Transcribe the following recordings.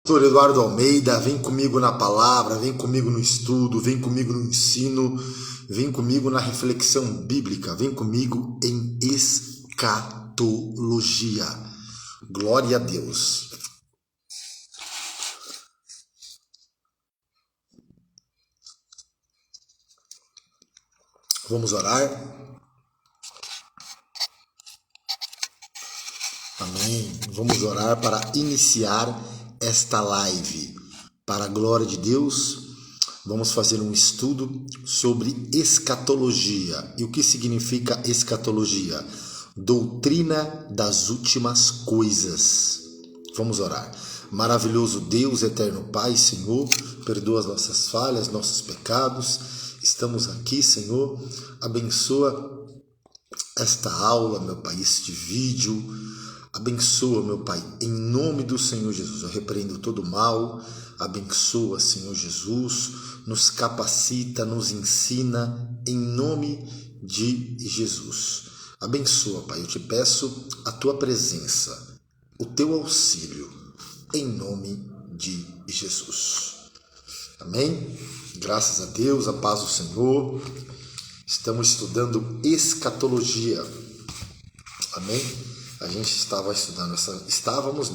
Pastor Eduardo Almeida, vem comigo na palavra, vem comigo no estudo, vem comigo no ensino, vem comigo na reflexão bíblica, vem comigo em escatologia. Glória a Deus. Vamos orar? Amém. Vamos orar para iniciar esta live. Para a glória de Deus, vamos fazer um estudo sobre escatologia. E o que significa escatologia? Doutrina das últimas coisas. Vamos orar. Maravilhoso Deus, eterno Pai, Senhor, perdoa as nossas falhas, nossos pecados. Estamos aqui, Senhor. Abençoa esta aula, meu Pai, este vídeo. Abençoa, meu Pai, em nome do Senhor Jesus. Eu repreendo todo mal. Abençoa, Senhor Jesus. Nos capacita, nos ensina, em nome de Jesus. Abençoa, Pai. Eu te peço a tua presença, o teu auxílio, em nome de Jesus. Amém? Graças a Deus, a paz do Senhor. Estamos estudando escatologia. Amém? A gente estava estudando essa... Estamos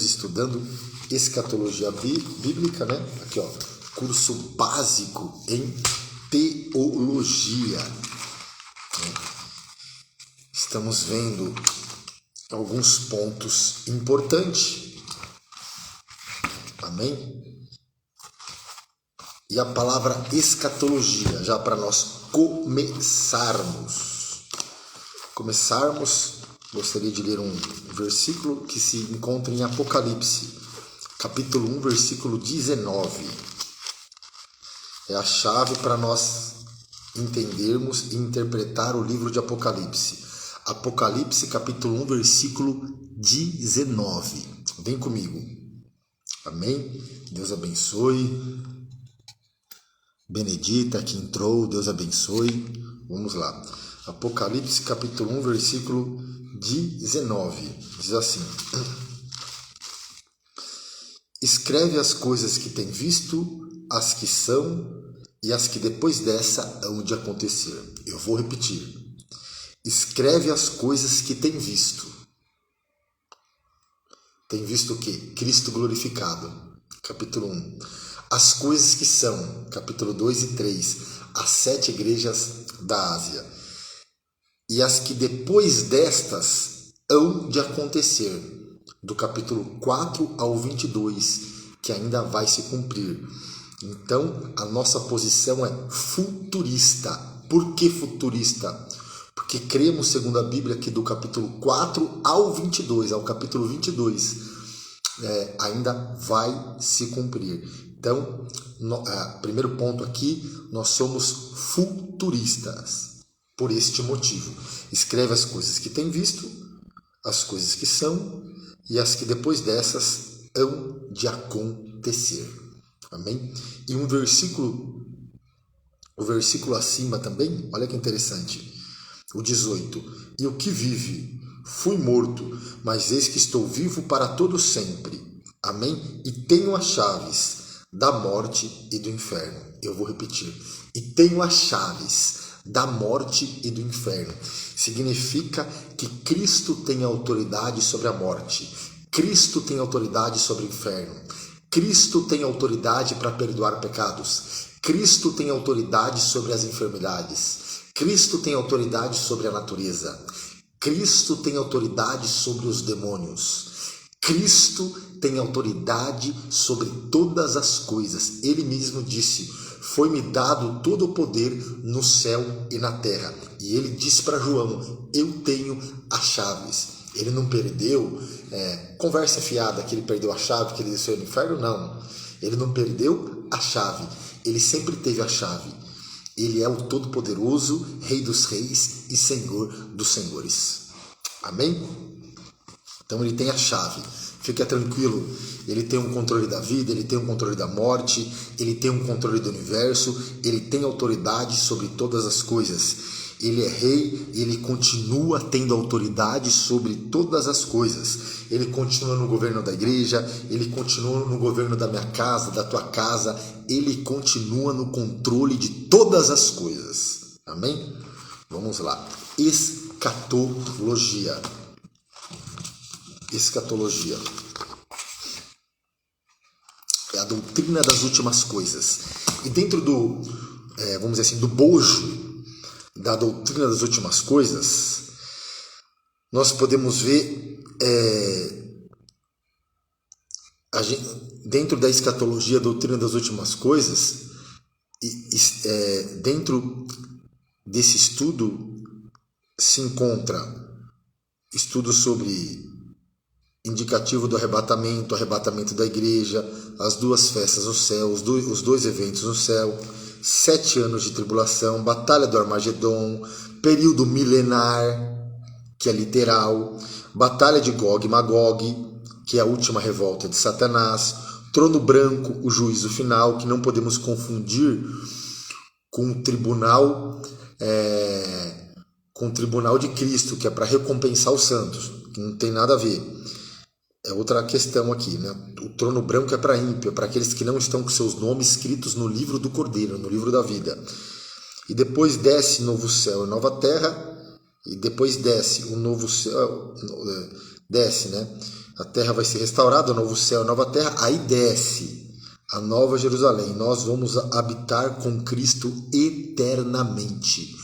estudando escatologia bíblica, né? Aqui, ó, curso básico em teologia. Estamos vendo alguns pontos importantes. Amém? E a palavra escatologia, já para nós começarmos, gostaria de ler um versículo que se encontra em Apocalipse, capítulo 1, versículo 19. É a chave para nós entendermos e interpretar o livro de Apocalipse. Apocalipse, capítulo 1, versículo 19. Vem comigo. Amém? Deus abençoe. Benedita que entrou, Deus abençoe. Vamos lá. Apocalipse capítulo 1, versículo 19. Diz assim: escreve as coisas que tem visto, as que são e as que depois dessa hão de acontecer. Eu vou repetir. Escreve as coisas que tem visto. Tem visto o quê? Cristo glorificado. Capítulo 1. As coisas que são, capítulo 2 e 3, as 7 igrejas da Ásia. E as que depois destas hão de acontecer, do capítulo 4 ao 22, que ainda vai se cumprir. Então, a nossa posição é futurista. Por que futurista? Porque cremos, segundo a Bíblia, que do capítulo 4 ao 22, ao capítulo 22, ainda vai se cumprir. Então, primeiro ponto aqui, nós somos futuristas, por este motivo. Escreve as coisas que tem visto, as coisas que são e as que depois dessas hão de acontecer. Amém? E o versículo acima também, olha que interessante, o 18. E o que vive, fui morto, mas eis que estou vivo para todo sempre. Amém? E tenho as chaves da morte e do inferno. Eu vou repetir. E tenho as chaves da morte e do inferno. Significa que Cristo tem autoridade sobre a morte. Cristo tem autoridade sobre o inferno. Cristo tem autoridade para perdoar pecados. Cristo tem autoridade sobre as enfermidades. Cristo tem autoridade sobre a natureza. Cristo tem autoridade sobre os demônios. Cristo tem autoridade sobre todas as coisas. Ele mesmo disse: foi-me dado todo o poder no céu e na terra. E ele disse para João: eu tenho as chaves. Ele não perdeu conversa fiada que ele perdeu a chave, que ele desceu no inferno, não. Ele não perdeu a chave. Ele sempre teve a chave. Ele é o Todo-Poderoso, Rei dos Reis e Senhor dos Senhores. Amém? Então ele tem a chave. Fica tranquilo, ele tem um controle da vida, ele tem um controle da morte, ele tem um controle do universo, ele tem autoridade sobre todas as coisas. Ele é rei, ele continua tendo autoridade sobre todas as coisas. Ele continua no governo da igreja, ele continua no governo da minha casa, da tua casa. Ele continua no controle de todas as coisas. Amém? Vamos lá. Escatologia. Escatologia. É a doutrina das últimas coisas. E dentro do, vamos dizer assim, do bojo da doutrina das últimas coisas, nós podemos ver dentro da escatologia, a doutrina das últimas coisas, dentro desse estudo se encontra estudo sobre indicativo do arrebatamento, arrebatamento da igreja, as duas festas no céu, os dois eventos no céu, 7 anos de tribulação, batalha do Armagedon, período milenar, que é literal, batalha de Gog e Magog, que é a última revolta de Satanás, trono branco, o juízo final, que não podemos confundir com o tribunal de Cristo, que é para recompensar os santos, que não tem nada a ver. É outra questão aqui, né? O trono branco é para ímpio, é para aqueles que não estão com seus nomes escritos no livro do Cordeiro, no livro da vida. E depois desce novo céu e nova terra, e depois desce o novo céu, desce, né? A terra vai ser restaurada, o novo céu e nova terra, aí desce a nova Jerusalém. Nós vamos habitar com Cristo eternamente.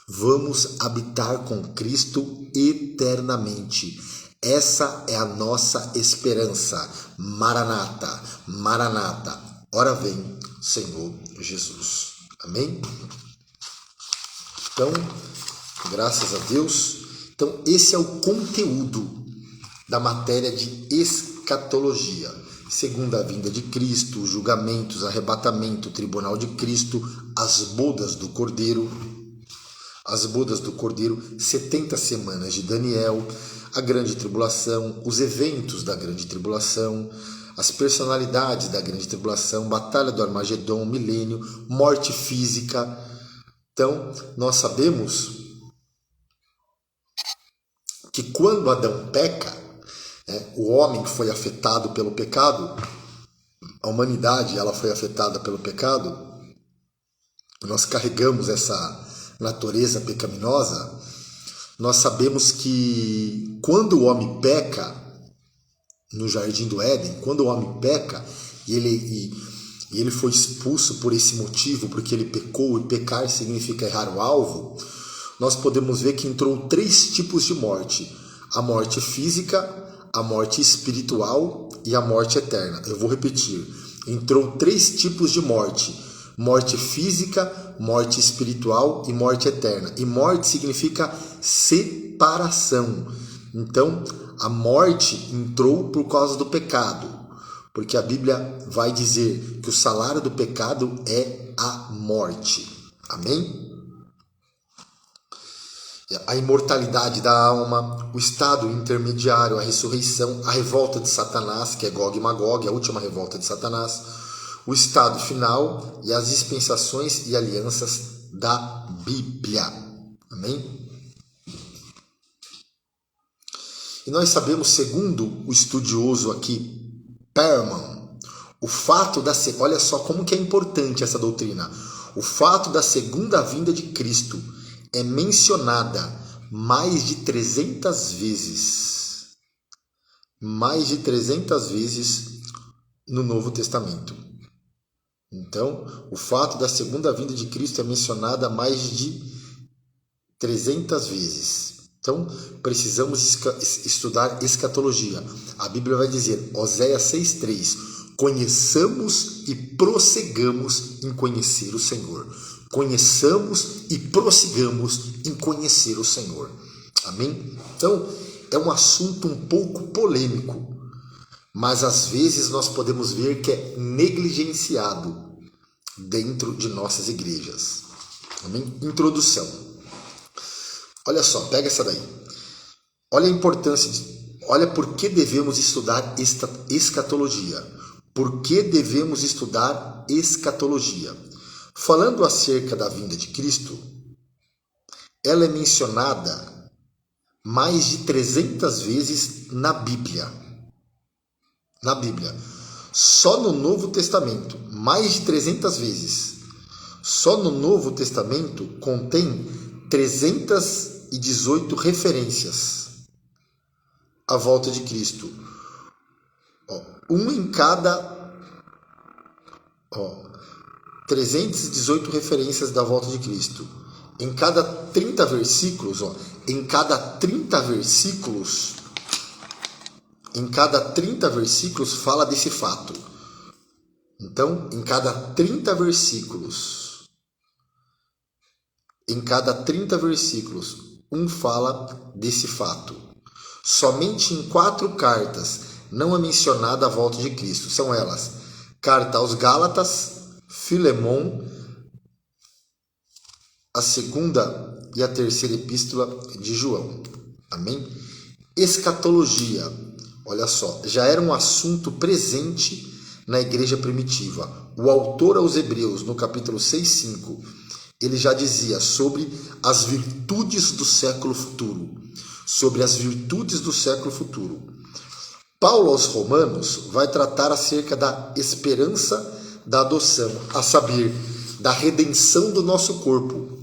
Vamos habitar com Cristo eternamente. Essa é a nossa esperança. Maranata, Maranata. Ora vem, Senhor Jesus. Amém? Então, graças a Deus. Então, esse é o conteúdo da matéria de escatologia. Segunda vinda de Cristo, os julgamentos, arrebatamento, tribunal de Cristo, as bodas do Cordeiro. As bodas do Cordeiro, 70 semanas de Daniel, a grande tribulação, os eventos da grande tribulação, as personalidades da grande tribulação, batalha do Armagedon, milênio, morte física. Então, nós sabemos que quando Adão peca, o homem foi afetado pelo pecado, a humanidade ela foi afetada pelo pecado, nós carregamos essa natureza pecaminosa. Nós sabemos que quando o homem peca no Jardim do Éden, quando o homem peca e ele foi expulso por esse motivo, porque ele pecou, e pecar significa errar o alvo, nós podemos ver que entrou 3 tipos de morte: a morte física, a morte espiritual e a morte eterna. Eu vou repetir: entrou 3 tipos de morte: morte física, morte espiritual e morte eterna. E morte significa separação. Então, a morte entrou por causa do pecado, porque a Bíblia vai dizer que o salário do pecado é a morte. Amém? A imortalidade da alma, o estado intermediário, a ressurreição, a revolta de Satanás, que é Gog e Magog, a última revolta de Satanás, o estado final e as dispensações e alianças da Bíblia. Amém? E nós sabemos, segundo o estudioso aqui, Perman, o fato da... Olha só como que é importante essa doutrina. O fato da segunda vinda de Cristo é mencionada mais de 300 vezes. Mais de 300 vezes no Novo Testamento. Então, o fato da segunda vinda de Cristo é mencionada mais de 300 vezes. Então, precisamos estudar escatologia. A Bíblia vai dizer, Oséias 6,3, conheçamos e prossigamos em conhecer o Senhor. Conheçamos e prossigamos em conhecer o Senhor. Amém? Então, é um assunto um pouco polêmico, mas às vezes nós podemos ver que é negligenciado dentro de nossas igrejas. Amém? Introdução. Olha só, pega essa daí. Olha a importância, olha por que devemos estudar escatologia. Por que devemos estudar escatologia? Falando acerca da vinda de Cristo, ela é mencionada mais de 300 vezes na Bíblia. Na Bíblia. Só no Novo Testamento, mais de 300 vezes. Só no Novo Testamento contém 318 referências à volta de Cristo. Uma em cada... 318 referências da volta de Cristo. Em cada 30 versículos, em cada 30 versículos fala desse fato. Então, em cada 30 versículos, um fala desse fato. Somente em 4 cartas não é mencionada a volta de Cristo. São elas: carta aos Gálatas, Filemon, a segunda e a terceira epístola de João. Amém? Escatologia, olha só, já era um assunto presente na igreja primitiva. O autor aos Hebreus, no capítulo 6:5, ele já dizia sobre as virtudes do século futuro. Sobre as virtudes do século futuro. Paulo aos Romanos vai tratar acerca da esperança da adoção, a saber, da redenção do nosso corpo.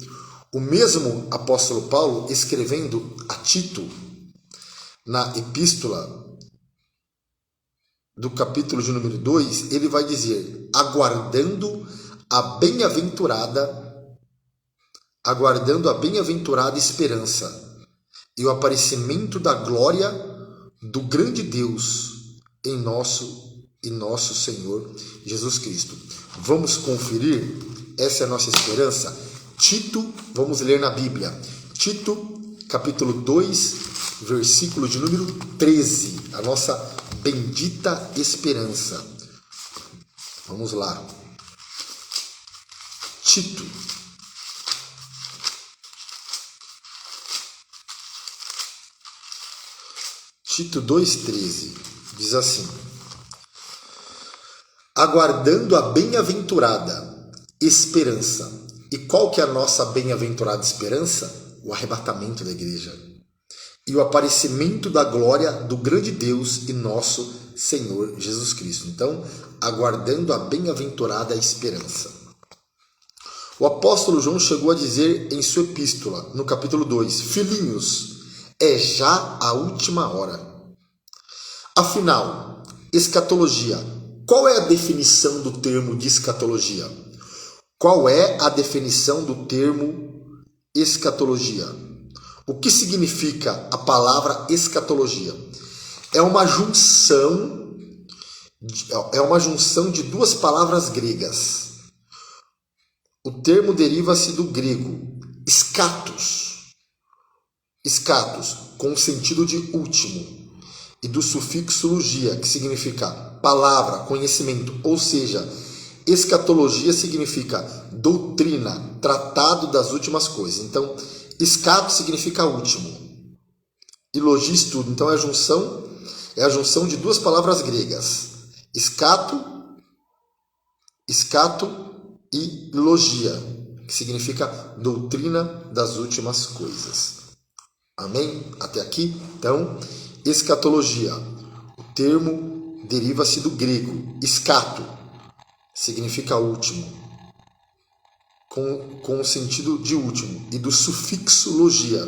O mesmo apóstolo Paulo, escrevendo a Tito, na epístola do capítulo de número 2, ele vai dizer: aguardando a bem-aventurada esperança e o aparecimento da glória do grande Deus em nosso Senhor Jesus Cristo. Vamos conferir? Essa é a nossa esperança. Tito, vamos ler na Bíblia. Tito, capítulo 2, versículo de número 13. A nossa bendita esperança. Vamos lá. Tito. Tito 2,13 diz assim: aguardando a bem-aventurada esperança. E qual que é a nossa bem-aventurada esperança? O arrebatamento da igreja. E o aparecimento da glória do grande Deus e nosso Senhor Jesus Cristo. Então, aguardando a bem-aventurada esperança. O apóstolo João chegou a dizer em sua epístola, no capítulo 2, filhinhos, é já a última hora. Afinal, escatologia. Qual é a definição do termo de escatologia? Qual é a definição do termo escatologia? O que significa a palavra escatologia? É uma junção de duas palavras gregas. O termo deriva-se do grego scatos, com o sentido de último, e do sufixo logia, que significa palavra, conhecimento, ou seja, escatologia significa doutrina, tratado das últimas coisas. Então, scato significa último e logia estudo. Então, é a junção de duas palavras gregas, scato e logia, que significa doutrina das últimas coisas. Amém? Até aqui? Então, escatologia. O termo deriva-se do grego. Scato significa último, com o sentido de último. E do sufixo logia,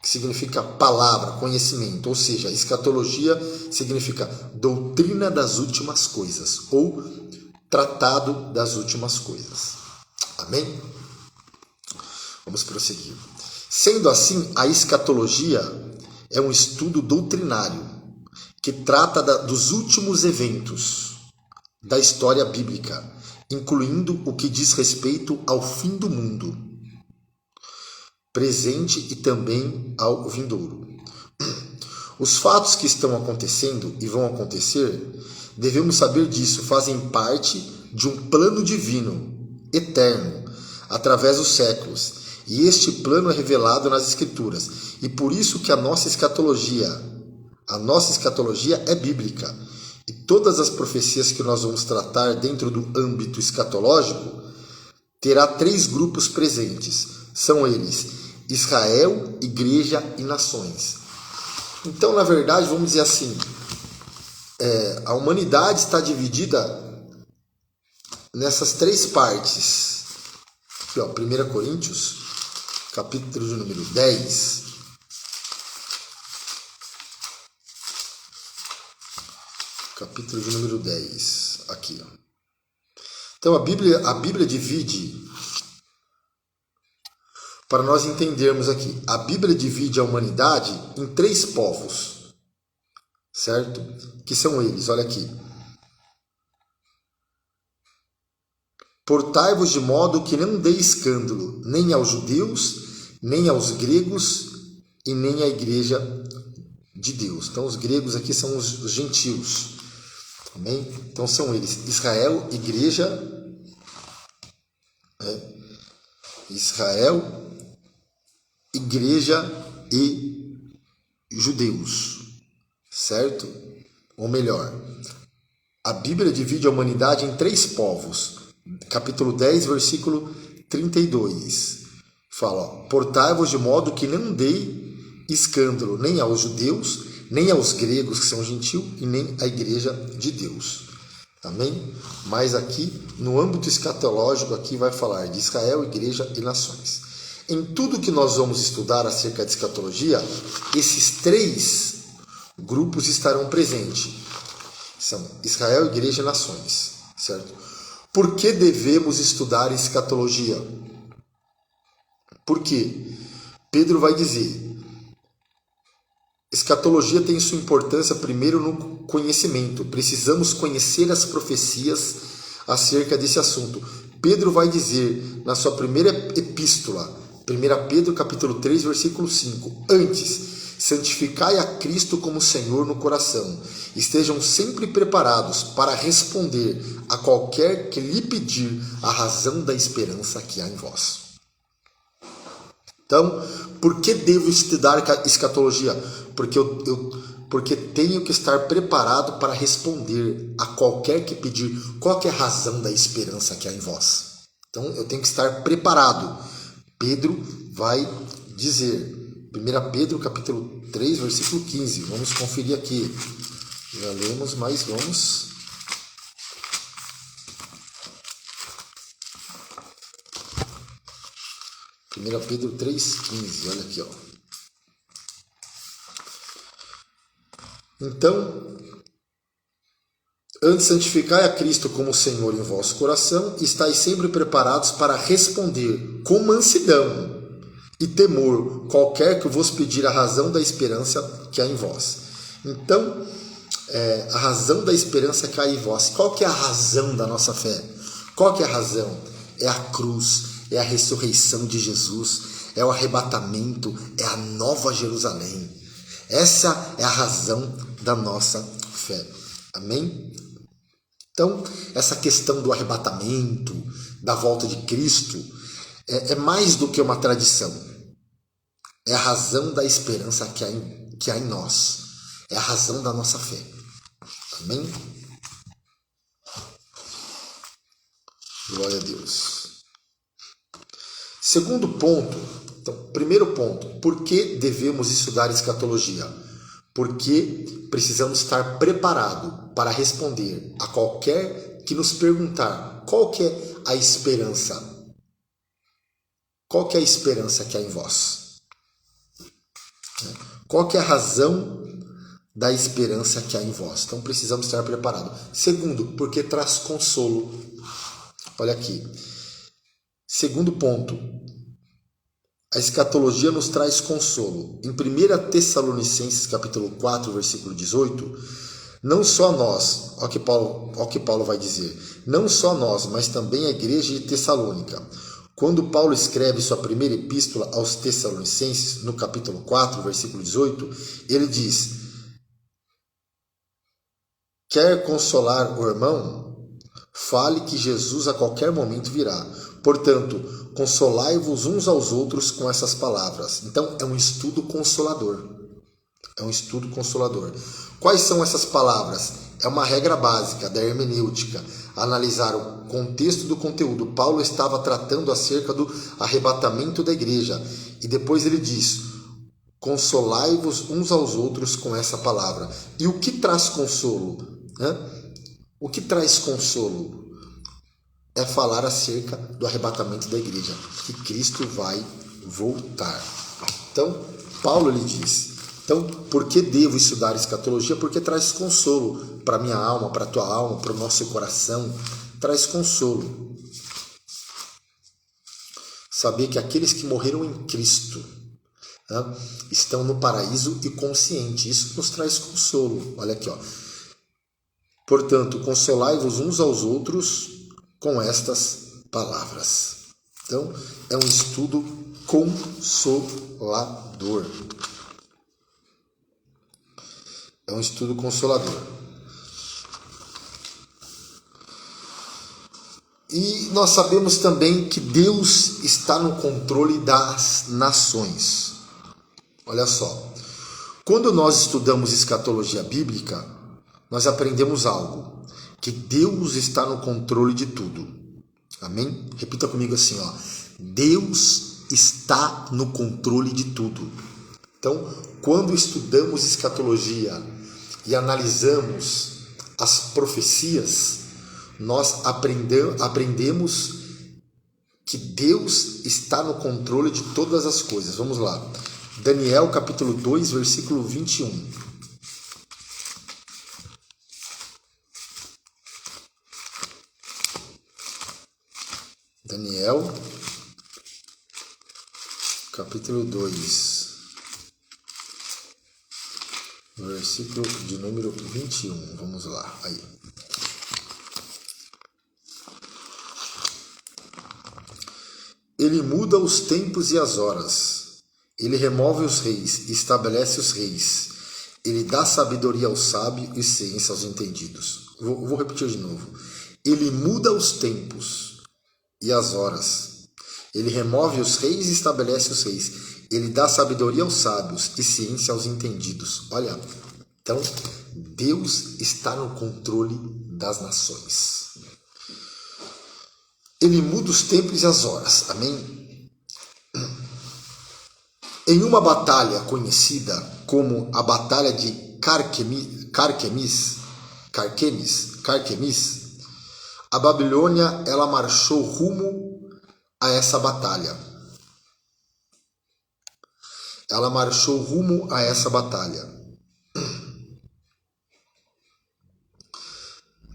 que significa palavra, conhecimento. Ou seja, escatologia significa doutrina das últimas coisas, ou tratado das últimas coisas. Amém? Vamos prosseguir. Sendo assim, a escatologia é um estudo doutrinário que trata dos últimos eventos da história bíblica, incluindo o que diz respeito ao fim do mundo, presente e também ao vindouro. Os fatos que estão acontecendo e vão acontecer, devemos saber disso, fazem parte de um plano divino, eterno, através dos séculos. E este plano é revelado nas Escrituras. E por isso que a nossa escatologia é bíblica. E todas as profecias que nós vamos tratar dentro do âmbito escatológico terá 3 grupos presentes. São eles: Israel, igreja e nações. Então, na verdade, vamos dizer assim, a humanidade está dividida nessas três partes. Aqui, ó, 1 Coríntios, capítulo de número 10. Capítulo de número 10. Aqui, ó. Então, a Bíblia divide, para nós entendermos aqui, a Bíblia divide a humanidade em três povos, certo? Que são eles, olha aqui. Portai-vos de modo que não dê escândalo, nem aos judeus, nem aos gregos, e nem à igreja de Deus. Então, os gregos aqui são os gentios. Amém? Então, são eles, Israel, igreja, Israel, igreja e judeus, certo? Ou melhor, a Bíblia divide a humanidade em três povos. Capítulo 10, versículo 32. Fala, ó, portai-vos de modo que não dê escândalo nem aos judeus, nem aos gregos, que são gentios, e nem à igreja de Deus. Amém? Mas aqui, no âmbito escatológico, aqui vai falar de Israel, igreja e nações. Em tudo que nós vamos estudar acerca de escatologia, esses três grupos estarão presentes. São Israel, igreja e nações. Certo? Por que devemos estudar escatologia? Por quê? Pedro vai dizer, escatologia tem sua importância primeiro no conhecimento. Precisamos conhecer as profecias acerca desse assunto. Pedro vai dizer na sua primeira epístola, 1 Pedro capítulo 3, versículo 5, antes, santificai a Cristo como Senhor no coração. Estejam sempre preparados para responder a qualquer que lhe pedir a razão da esperança que há em vós. Então, por que devo estudar escatologia? Porque tenho que estar preparado para responder a qualquer que pedir qual que é a razão da esperança que há em vós. Então, eu tenho que estar preparado. Pedro vai dizer, 1 Pedro capítulo 3, versículo 15. Vamos conferir aqui. Já lemos, mas vamos. Pedro 3,15, olha aqui, ó. Então, antes santificai a Cristo como Senhor em vosso coração, e estáis sempre preparados para responder com mansidão e temor qualquer que vos pedir a razão da esperança que há em vós. Então, a razão da esperança que há em vós. Qual que é a razão da nossa fé? Qual que é a razão? É a cruz, é a ressurreição de Jesus, é o arrebatamento, é a nova Jerusalém. Essa é a razão da nossa fé. Amém? Então, essa questão do arrebatamento, da volta de Cristo, é mais do que uma tradição. É a razão da esperança que há em nós. É a razão da nossa fé. Amém? Glória a Deus. Segundo ponto, então, primeiro ponto, por que devemos estudar escatologia? Porque precisamos estar preparados para responder a qualquer que nos perguntar qual que é a esperança. Qual que é a esperança que há em vós? Qual que é a razão da esperança que há em vós? Então precisamos estar preparados. Segundo, porque traz consolo. Olha aqui. Segundo ponto, a escatologia nos traz consolo. Em 1 Tessalonicenses capítulo 4, versículo 18, não só nós, olha o que Paulo vai dizer, não só nós, mas também a igreja de Tessalônica. Quando Paulo escreve sua primeira epístola aos Tessalonicenses, no capítulo 4, versículo 18, ele diz, quer consolar o irmão? Fale que Jesus a qualquer momento virá. Portanto, consolai-vos uns aos outros com essas palavras. Então, é um estudo consolador. É um estudo consolador. Quais são essas palavras? É uma regra básica da hermenêutica. Analisar o contexto do conteúdo. Paulo estava tratando acerca do arrebatamento da igreja. E depois ele diz: consolai-vos uns aos outros com essa palavra. E o que traz consolo? O que traz consolo? É falar acerca do arrebatamento da igreja, que Cristo vai voltar. Então, Paulo lhe diz: então, por que devo estudar escatologia? Porque traz consolo para a minha alma, para a tua alma, para o nosso coração. Traz consolo. Saber que aqueles que morreram em Cristo estão no paraíso e conscientes. Isso nos traz consolo. Olha aqui, ó. Portanto, consolai-vos uns aos outros com estas palavras. Então, é um estudo consolador. É um estudo consolador. E nós sabemos também que Deus está no controle das nações. Olha só. Quando nós estudamos escatologia bíblica, nós aprendemos algo. Que Deus está no controle de tudo. Amém? Repita comigo assim, ó. Deus está no controle de tudo. Então, quando estudamos escatologia e analisamos as profecias, nós aprendemos que Deus está no controle de todas as coisas. Vamos lá. Daniel capítulo 2, versículo 21. Daniel capítulo 2, versículo de número 21. Vamos lá. Aí. Ele muda os tempos e as horas. Ele remove os reis e estabelece os reis. Ele dá sabedoria ao sábio e ciência aos entendidos. Vou repetir de novo. Ele muda os tempos e as horas. Ele remove os reis e estabelece os reis. Ele dá sabedoria aos sábios e ciência aos entendidos. Olha, então Deus está no controle das nações. Ele muda os tempos e as horas. Amém? Em uma batalha conhecida como a Batalha de Carquemis, a Babilônia ela marchou rumo a essa batalha. Ela marchou rumo a essa batalha.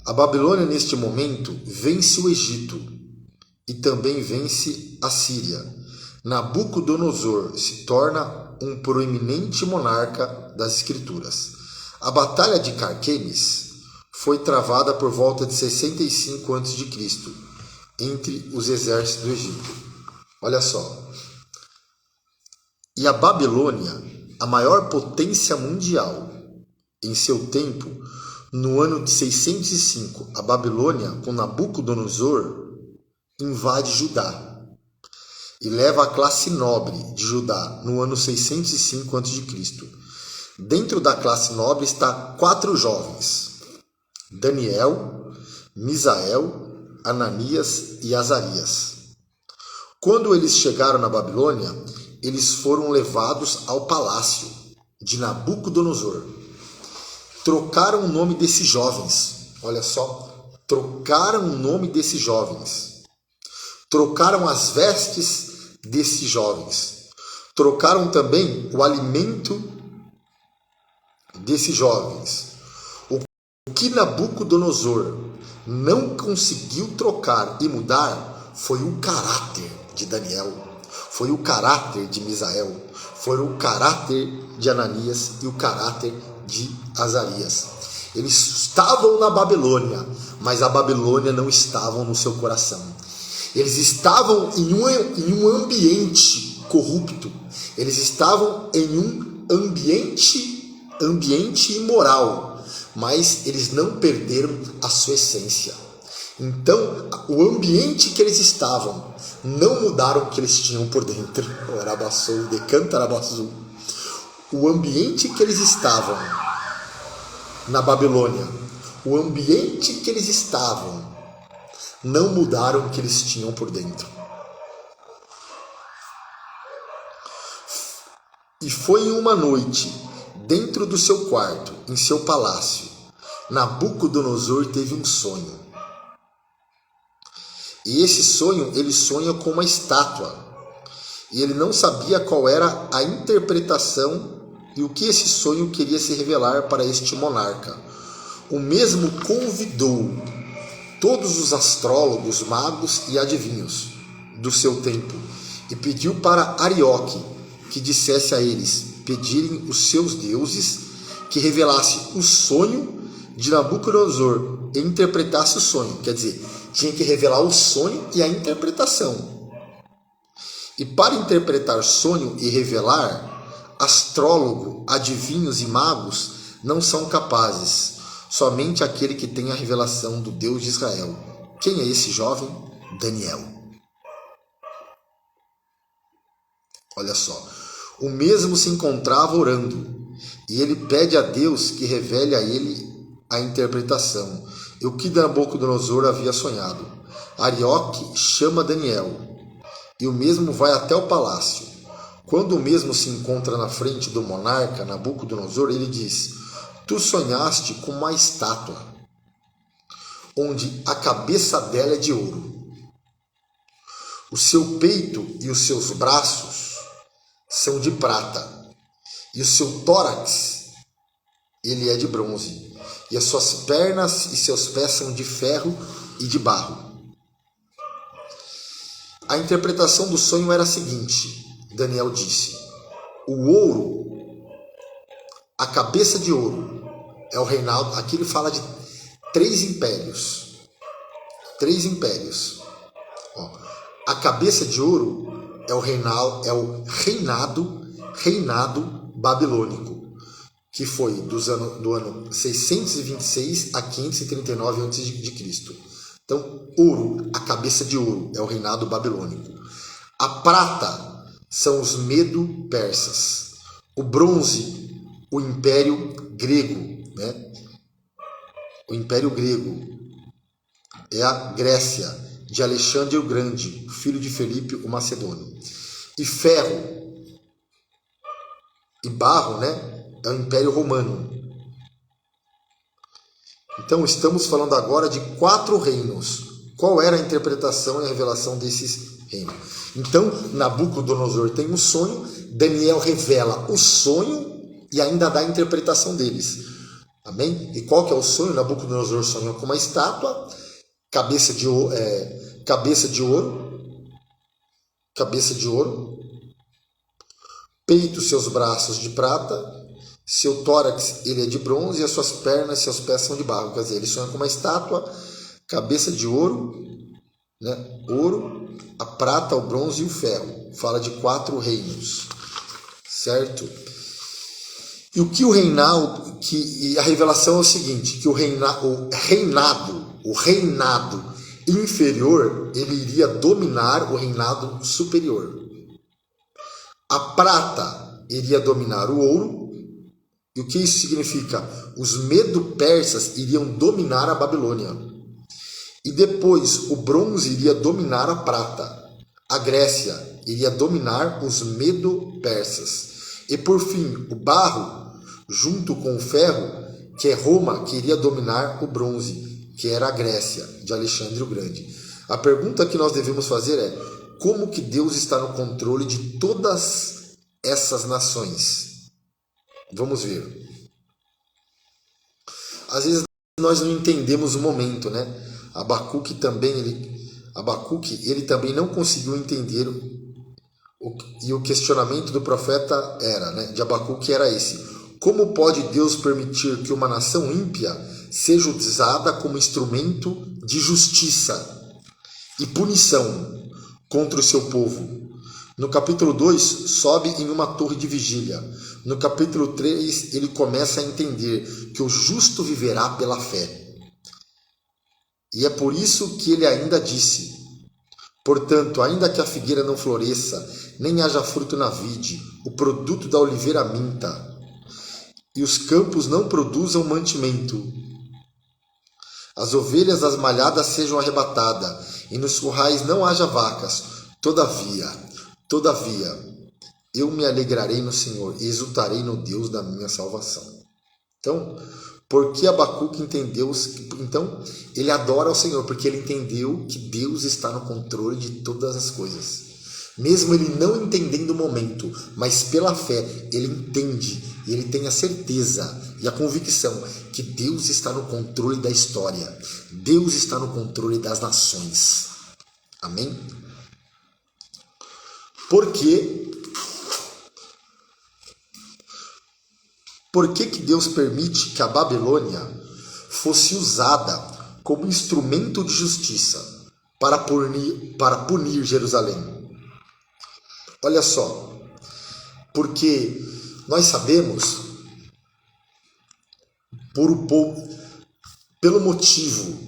A Babilônia, neste momento, vence o Egito e também vence a Síria. Nabucodonosor se torna um proeminente monarca das Escrituras. A Batalha de Carquemis foi travada por volta de 65 a.C., entre os exércitos do Egito. Olha só. E a Babilônia, a maior potência mundial em seu tempo, no ano de 605, a Babilônia, com Nabucodonosor, invade Judá e leva a classe nobre de Judá no ano 605 a.C. Dentro da classe nobre está 4 jovens: Daniel, Misael, Ananias e Azarias. Quando eles chegaram na Babilônia, eles foram levados ao palácio de Nabucodonosor. Trocaram o nome desses jovens. Olha só, trocaram o nome desses jovens. Trocaram as vestes desses jovens. Trocaram também o alimento desses jovens. O que Nabucodonosor não conseguiu trocar e mudar foi o caráter de Daniel, foi o caráter de Misael, foi o caráter de Ananias e o caráter de Azarias. Eles estavam na Babilônia, mas a Babilônia não estava no seu coração. Eles estavam em um ambiente corrupto. Eles estavam em um ambiente imoral, mas eles não perderam a sua essência. Então, o ambiente que eles estavam não mudaram o que eles tinham por dentro. O ambiente que eles estavam na Babilônia, o ambiente que eles estavam, não mudaram o que eles tinham por dentro. E foi em uma noite, dentro do seu quarto, em seu palácio, Nabucodonosor teve um sonho. E esse sonho, ele sonha com uma estátua. E ele não sabia qual era a interpretação e o que esse sonho queria se revelar para este monarca. O mesmo convidou todos os astrólogos, magos e adivinhos do seu tempo e pediu para Arioque que dissesse a eles pedirem os seus deuses que revelasse o sonho de Nabucodonosor e interpretasse o sonho. Quer dizer, tinha que revelar o sonho e a interpretação. E para interpretar sonho e revelar, astrólogo, adivinhos e magos não são capazes. Somente aquele que tem a revelação do Deus de Israel. Quem é esse jovem? Daniel. Olha só. O mesmo se encontrava orando, e ele pede a Deus que revele a ele a interpretação e o que Nabucodonosor havia sonhado. Arioque chama Daniel, e o mesmo vai até o palácio. Quando o mesmo se encontra na frente do monarca Nabucodonosor, ele diz: Tu sonhaste com uma estátua, onde a cabeça dela é de ouro. O seu peito e os seus braços são de prata, e o seu tórax, ele é de bronze, e as suas pernas e seus pés são de ferro e de barro. A interpretação do sonho era a seguinte: Daniel disse, o ouro, a cabeça de ouro, é o reinado. Aqui ele fala de 3 impérios. 3 impérios. Ó, a cabeça de ouro é o reinado babilônico, que foi do ano 626 a 539 a.C. Então, ouro, a cabeça de ouro, é o reinado babilônico. A prata são os medo-persas. O bronze, o império grego. Né? O Império Grego é a Grécia de Alexandre o Grande, filho de Felipe o Macedônio. E ferro e barro, né, é o Império Romano. Então estamos falando agora de 4 reinos. Qual era a interpretação e a revelação desses reinos? Então Nabucodonosor tem um sonho, Daniel revela o sonho e ainda dá a interpretação deles. Amém? E qual que é o sonho? Nabucodonosor sonhou com uma estátua, cabeça de ouro, peito, seus braços de prata, seu tórax ele é de bronze e as suas pernas, seus pés são de barro. Quer dizer, ele sonha com uma estátua, cabeça de ouro, né? Ouro, a prata, o bronze e o ferro. Fala de 4 reinos, certo? E o que o reinado, e a revelação é o seguinte, que o reinado inferior, ele iria dominar o reinado superior. A prata iria dominar o ouro. E o que isso significa? Os medo-persas iriam dominar a Babilônia. E depois o bronze iria dominar a prata. A Grécia iria dominar os medo-persas. E por fim, o barro, junto com o ferro, que é Roma, que iria dominar o bronze, que era a Grécia, de Alexandre o Grande. A pergunta que nós devemos fazer é: como que Deus está no controle de todas essas nações? Vamos ver. Às vezes nós não entendemos o momento, né? Abacuque também não conseguiu entender e o questionamento do profeta era, né, de Abacuque era esse: como pode Deus permitir que uma nação ímpia seja usada como instrumento de justiça e punição contra o seu povo? No capítulo 2, sobe em uma torre de vigília. No capítulo 3, ele começa a entender que o justo viverá pela fé. E é por isso que ele ainda disse: portanto, ainda que a figueira não floresça, nem haja fruto na vide, o produto da oliveira minta, e os campos não produzam mantimento, as ovelhas das malhadas sejam arrebatadas, e nos currais não haja vacas, todavia, eu me alegrarei no Senhor, exultarei no Deus da minha salvação. Então, porque Abacuque entendeu, então ele adora ao Senhor, porque ele entendeu que Deus está no controle de todas as coisas. Mesmo ele não entendendo o momento, mas pela fé ele entende e ele tem a certeza e a convicção que Deus está no controle da história. Deus está no controle das nações. Amém? Por que Deus permite que a Babilônia fosse usada como instrumento de justiça para punir Jerusalém? Olha só, porque nós sabemos, pelo motivo,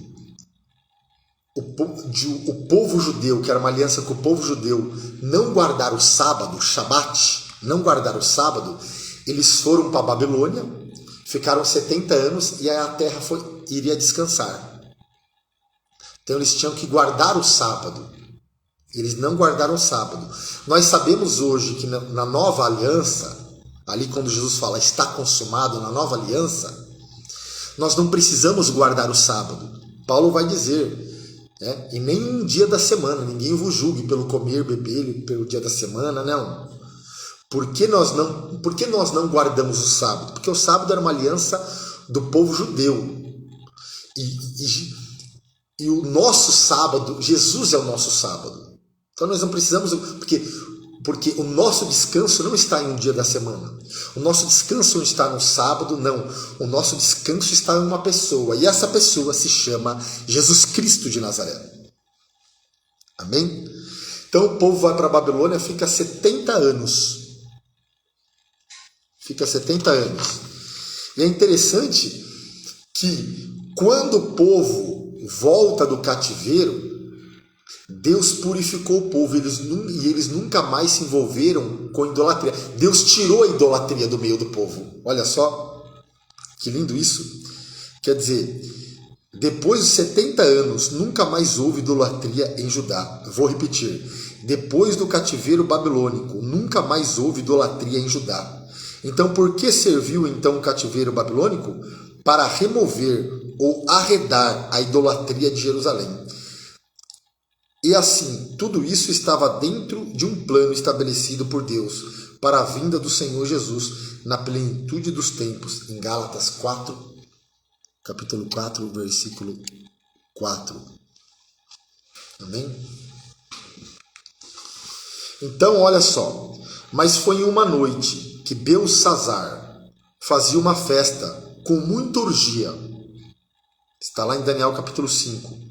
o povo judeu, que era uma aliança com o povo judeu, não guardar o sábado, o Shabat, não guardar o sábado, eles foram para a Babilônia, ficaram 70 anos e aí a terra iria descansar. Então eles tinham que guardar o sábado. Eles não guardaram o sábado. Nós sabemos hoje que na nova aliança, ali quando Jesus fala está consumado, na nova aliança, nós não precisamos guardar o sábado. Paulo vai dizer, e nem um dia da semana, ninguém vos julgue pelo comer, beber, pelo dia da semana, não. Por que nós não guardamos o sábado? Porque o sábado era uma aliança do povo judeu. E o nosso sábado, Jesus é o nosso sábado. Então nós não precisamos, porque o nosso descanso não está em um dia da semana. O nosso descanso não está no sábado, não. O nosso descanso está em uma pessoa. E essa pessoa se chama Jesus Cristo de Nazaré. Amém? Então o povo vai para a Babilônia, fica 70 anos. Fica 70 anos. E é interessante que quando o povo volta do cativeiro, Deus purificou o povo e eles nunca mais se envolveram com idolatria. Deus tirou a idolatria do meio do povo. Olha só, que lindo isso. Quer dizer, depois de 70 anos, nunca mais houve idolatria em Judá. Vou repetir. Depois do cativeiro babilônico, nunca mais houve idolatria em Judá. Então, por que serviu então o cativeiro babilônico? Para remover ou arredar a idolatria de Jerusalém. E assim, tudo isso estava dentro de um plano estabelecido por Deus para a vinda do Senhor Jesus na plenitude dos tempos, em Gálatas 4, capítulo 4, versículo 4. Amém? Então, olha só, mas foi em uma noite que Belsassar fazia uma festa com muita orgia. Está lá em Daniel capítulo 5.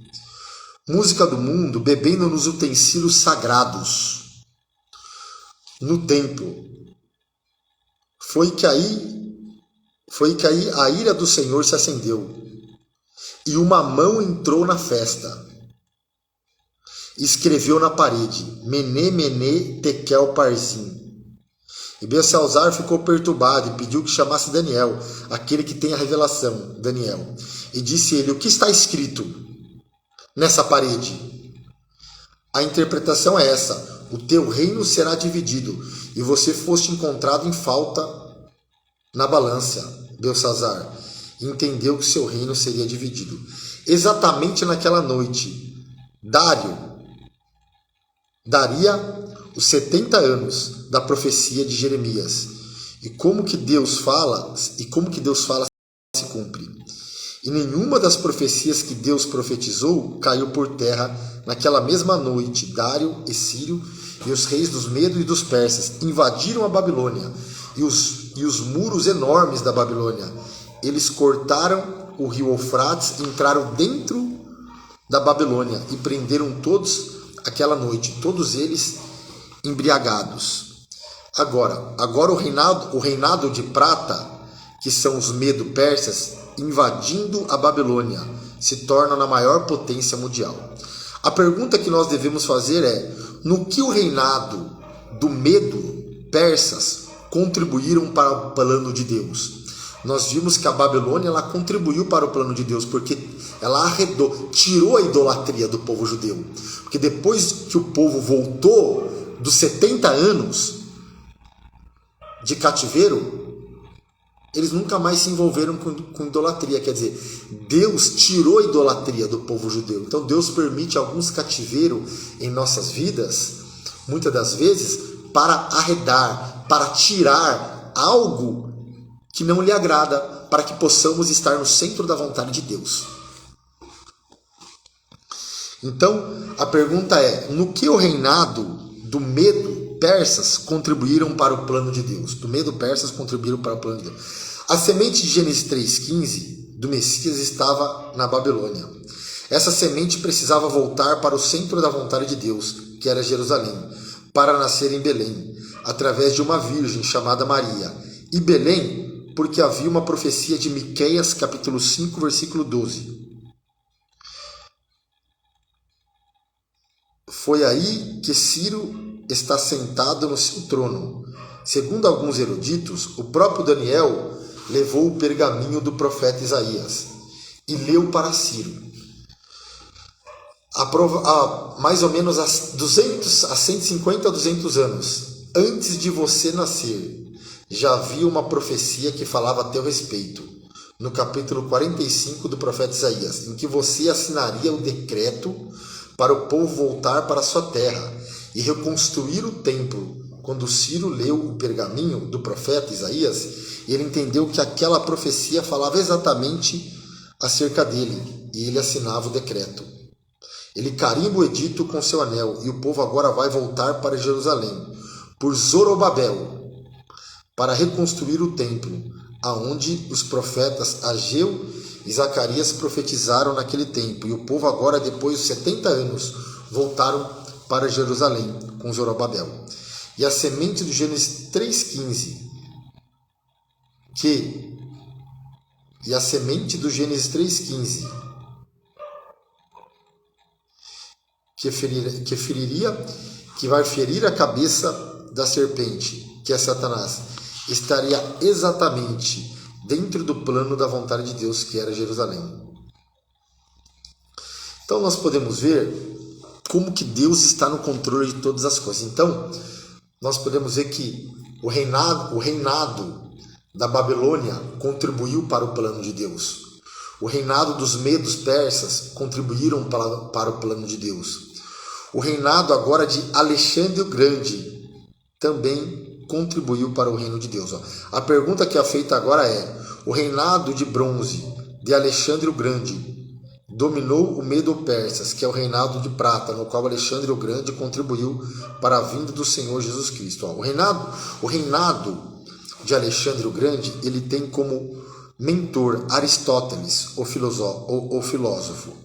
Música do mundo, bebendo nos utensílios sagrados no templo. Foi que aí a ira do Senhor se acendeu e uma mão entrou na festa. Escreveu na parede: Mené, Mené, Tekel, Parsim. E Belsassar ficou perturbado e pediu que chamasse Daniel, aquele que tem a revelação, Daniel. E disse ele: o que está escrito nessa parede? A interpretação é essa: o teu reino será dividido, e você foste encontrado em falta na balança, Belsassar. Entendeu que seu reino seria dividido. Exatamente naquela noite, Dário daria os 70 anos da profecia de Jeremias. E como que Deus fala se cumpre. E nenhuma das profecias que Deus profetizou caiu por terra naquela mesma noite. Dário e Círio e os reis dos Medos e dos Persas invadiram a Babilônia e os muros enormes da Babilônia. Eles cortaram o rio Eufrates, entraram dentro da Babilônia e prenderam todos aquela noite, todos eles embriagados. Agora o reinado de prata, que são os Medo-Persas, invadindo a Babilônia, se torna na maior potência mundial. A pergunta que nós devemos fazer é: no que o reinado do Medo-Persas contribuíram para o plano de Deus? Nós vimos que a Babilônia ela contribuiu para o plano de Deus, porque ela arredou, tirou a idolatria do povo judeu. Porque depois que o povo voltou dos 70 anos, de cativeiro, eles nunca mais se envolveram com idolatria. Quer dizer, Deus tirou a idolatria do povo judeu. Então Deus permite alguns cativeiros em nossas vidas, muitas das vezes, para arredar, para tirar algo que não lhe agrada, para que possamos estar no centro da vontade de Deus. Então, a pergunta é: no que o reinado do Medo persas contribuíram para o plano de Deus? Do Medo persas contribuíram para o plano de Deus. A semente de Gênesis 3,15 do Messias estava na Babilônia. Essa semente precisava voltar para o centro da vontade de Deus, que era Jerusalém, para nascer em Belém, através de uma virgem chamada Maria. E Belém, porque havia uma profecia de Miqueias, capítulo 5, versículo 12. Foi aí que Ciro está sentado no seu trono. Segundo alguns eruditos, o próprio Daniel levou o pergaminho do profeta Isaías e leu para Ciro. Mais ou menos há 150 a 200 anos, antes de você nascer, já havia uma profecia que falava a teu respeito, no capítulo 45 do profeta Isaías, em que você assinaria o decreto para o povo voltar para a sua terra e reconstruir o templo. Quando Ciro leu o pergaminho do profeta Isaías, ele entendeu que aquela profecia falava exatamente acerca dele, e ele assinava o decreto. Ele carimba o edito com seu anel, e o povo agora vai voltar para Jerusalém, por Zorobabel, para reconstruir o templo, aonde os profetas Ageu e Zacarias profetizaram naquele tempo. E o povo agora, depois de 70 anos, voltaram para Jerusalém com Zorobabel. E a semente do Gênesis 3,15, que vai ferir a cabeça da serpente, que é Satanás, estaria exatamente dentro do plano da vontade de Deus, que era Jerusalém. Então nós podemos ver como que Deus está no controle de todas as coisas. Então nós podemos ver que o reinado da Babilônia contribuiu para o plano de Deus. O reinado dos medos persas contribuíram para o plano de Deus. O reinado agora de Alexandre o Grande também contribuiu para o reino de Deus. A pergunta que é feita agora é: o reinado de bronze de Alexandre o Grande dominou o Medo-Persas, que é o reinado de prata, no qual Alexandre o Grande contribuiu para a vinda do Senhor Jesus Cristo. O reinado de Alexandre o Grande, ele tem como mentor Aristóteles, o filósofo.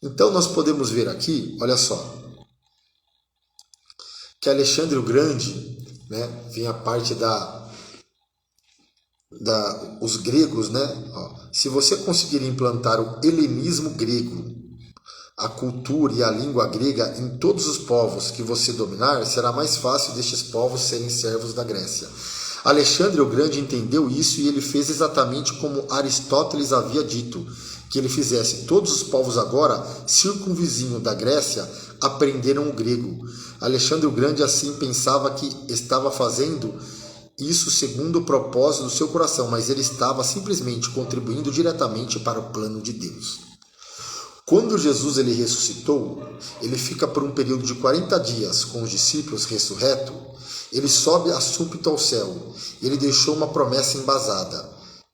Então nós podemos ver aqui, olha só, que Alexandre o Grande, vem a parte os gregos, se você conseguir implantar o helenismo grego, a cultura e a língua grega em todos os povos que você dominar, será mais fácil destes povos serem servos da Grécia. Alexandre o Grande entendeu isso e ele fez exatamente como Aristóteles havia dito que ele fizesse. Todos os povos agora, circunvizinhos da Grécia, aprenderam o grego. Alexandre o Grande assim pensava que estava fazendo isso segundo o propósito do seu coração, mas ele estava simplesmente contribuindo diretamente para o plano de Deus. Quando Jesus ele ressuscitou, ele fica por um período de 40 dias com os discípulos ressurreto, ele sobe a súbito ao céu, ele deixou uma promessa embasada,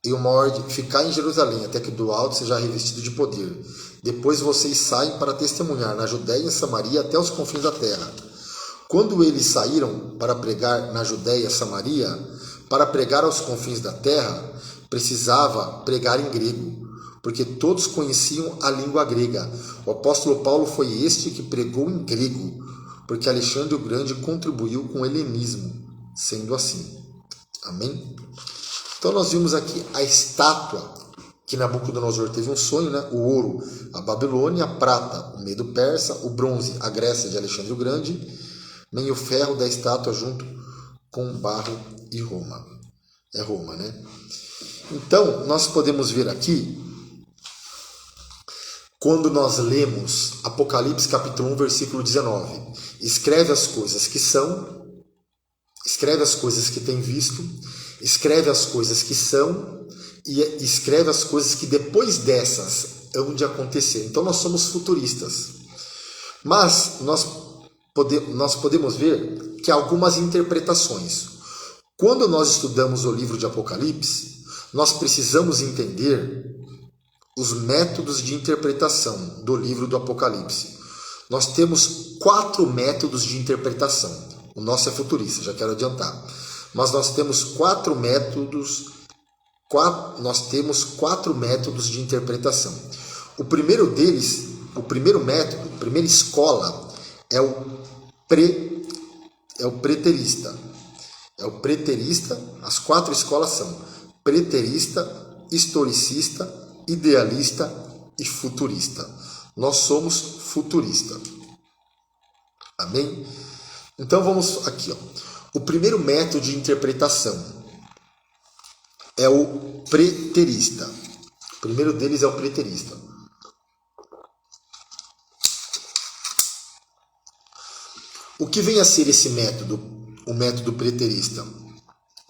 e uma ordem: ficar em Jerusalém até que do alto seja revestido de poder. Depois vocês saem para testemunhar na Judéia e Samaria até os confins da terra. Quando eles saíram para pregar na Judéia e Samaria, para pregar aos confins da terra, precisava pregar em grego, porque todos conheciam a língua grega. O apóstolo Paulo foi este que pregou em grego, porque Alexandre o Grande contribuiu com o helenismo, sendo assim. Amém? Então nós vimos aqui a estátua, que Nabucodonosor teve um sonho, o ouro, a Babilônia, a prata, o Medo Persa, o bronze, a Grécia de Alexandre o Grande, nem o ferro da estátua junto com barro e Roma. É Roma, Então, nós podemos ver aqui, quando nós lemos Apocalipse capítulo 1, versículo 19, escreve as coisas que são, Escreve as coisas que tem visto, escreve as coisas que são e escreve as coisas que depois dessas hão de acontecer. Então nós somos futuristas. Mas nós podemos ver que há algumas interpretações. Quando nós estudamos o livro de Apocalipse, nós precisamos entender os métodos de interpretação do livro do Apocalipse. Nós temos 4 métodos de interpretação. O nosso é futurista, já quero adiantar. Mas nós temos 4 métodos, nós temos 4 métodos de interpretação. O primeiro deles, o primeiro método, a primeira escola é o preterista. É o preterista, as 4 escolas são preterista, historicista, idealista e futurista. Nós somos futurista. Amém? Então vamos aqui, ó. O primeiro método de interpretação é o preterista. O primeiro deles é o preterista. O que vem a ser esse método, o método preterista?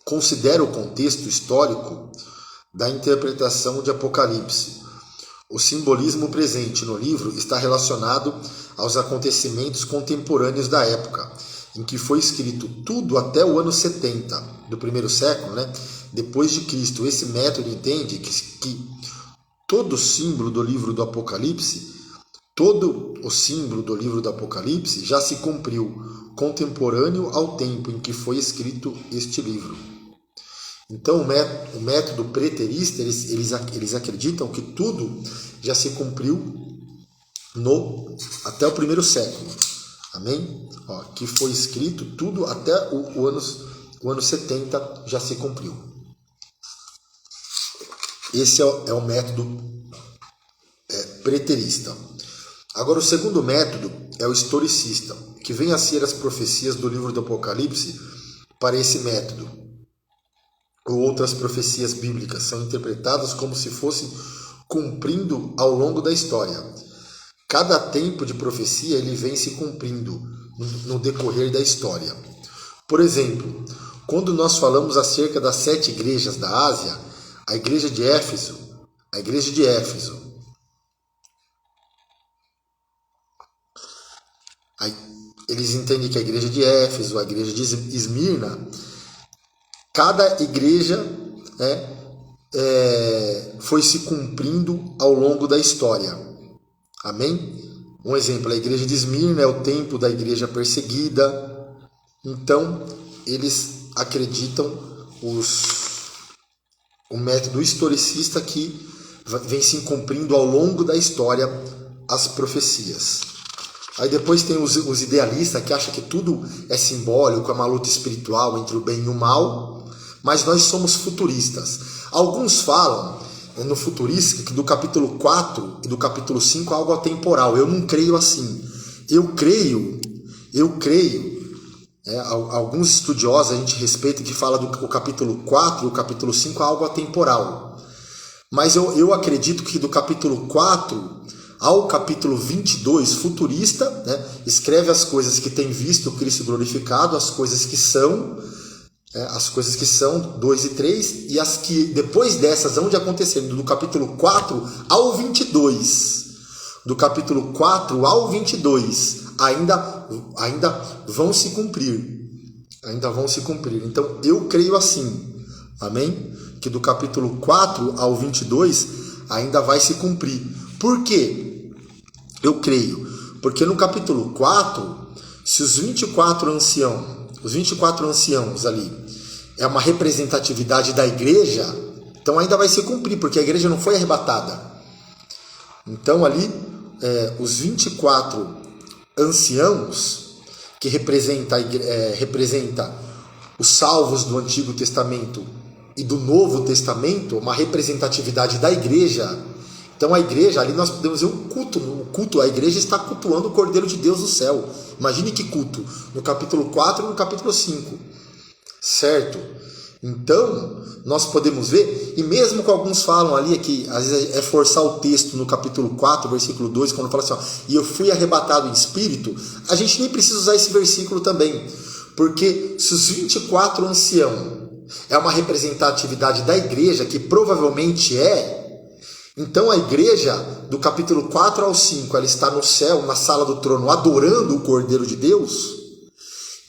Considera o contexto histórico da interpretação de Apocalipse. O simbolismo presente no livro está relacionado aos acontecimentos contemporâneos da época, em que foi escrito tudo até o ano 70 do primeiro século, depois de Cristo. Esse método entende que todo o símbolo do livro do Apocalipse, já se cumpriu, contemporâneo ao tempo em que foi escrito este livro. Então, o método preterista, eles acreditam que tudo já se cumpriu até o primeiro século. Amém? Que foi escrito tudo até o ano 70 já se cumpriu. Esse é o método preterista. Agora, o segundo método é o historicista, que vem a ser as profecias do livro do Apocalipse para esse método. Ou outras profecias bíblicas são interpretadas como se fossem cumprindo ao longo da história. Cada tempo de profecia ele vem se cumprindo no decorrer da história. Por exemplo, quando nós falamos acerca das 7 igrejas da Ásia, a igreja de Éfeso, eles entendem que a igreja de Éfeso, a igreja de Esmirna, cada igreja foi se cumprindo ao longo da história. Amém? Um exemplo, a igreja de Esmirna é o tempo da igreja perseguida. Então, eles acreditam o método historicista que vem se cumprindo ao longo da história as profecias. Aí depois tem os idealistas que acham que tudo é simbólico, é uma luta espiritual entre o bem e o mal, mas nós somos futuristas. Alguns falam no futurista que do capítulo 4 e do capítulo 5 é algo atemporal. Eu não creio assim. Eu creio, alguns estudiosos a gente respeita que fala do capítulo 4 e o capítulo 5 é algo atemporal. Mas eu acredito que do capítulo 4 ao capítulo 22, futurista, escreve as coisas que tem visto o Cristo glorificado, as coisas que são, 2 e 3, e as que depois dessas hão de acontecer, do capítulo 4 ao 22. Do capítulo 4 ao 22, ainda vão se cumprir. Então, eu creio assim, amém? Que do capítulo 4 ao 22 ainda vai se cumprir. Por quê? Eu creio, porque no capítulo 4, se os 24 anciãos ali é uma representatividade da igreja, então ainda vai se cumprir, porque a igreja não foi arrebatada. Então ali, os 24 anciãos, que representa os salvos do Antigo Testamento e do Novo Testamento, uma representatividade da igreja. Então a igreja, ali nós podemos ver um culto, a igreja está cultuando o Cordeiro de Deus do céu. Imagine que culto, no capítulo 4 e no capítulo 5, certo? Então, nós podemos ver, e mesmo que alguns falam ali, que às vezes é forçar o texto no capítulo 4, versículo 2, quando fala assim, e eu fui arrebatado em espírito, a gente nem precisa usar esse versículo também, Porque se os 24 anciãos é uma representatividade da igreja, que provavelmente então a igreja, do capítulo 4 ao 5, ela está no céu, na sala do trono, adorando o Cordeiro de Deus.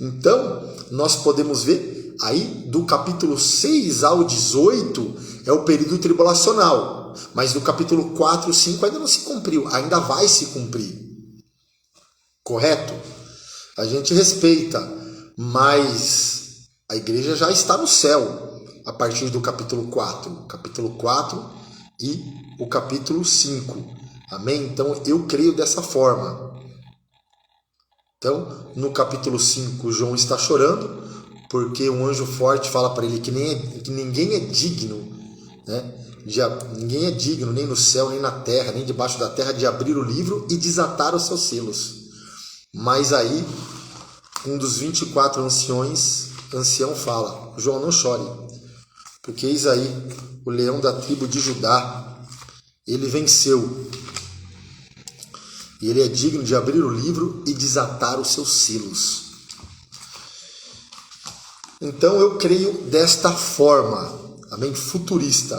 Então, nós podemos ver aí, do capítulo 6 ao 18, é o período tribulacional. Mas do capítulo 4 e 5 ainda não se cumpriu, ainda vai se cumprir. Correto? A gente respeita, mas a igreja já está no céu a partir do capítulo 4. Capítulo 4 e o capítulo 5. Amém? Então eu creio dessa forma. Então, no capítulo 5, João está chorando, porque um anjo forte fala para ele que ninguém é digno, né? Ninguém é digno, nem no céu, nem na terra, nem debaixo da terra, de abrir o livro e desatar os seus selos. Mas aí, um dos 24 ancião fala: João, não chore, porque eis aí o leão da tribo de Judá, ele venceu. E ele é digno de abrir o livro e desatar os seus selos. Então eu creio desta forma, amém? Futurista.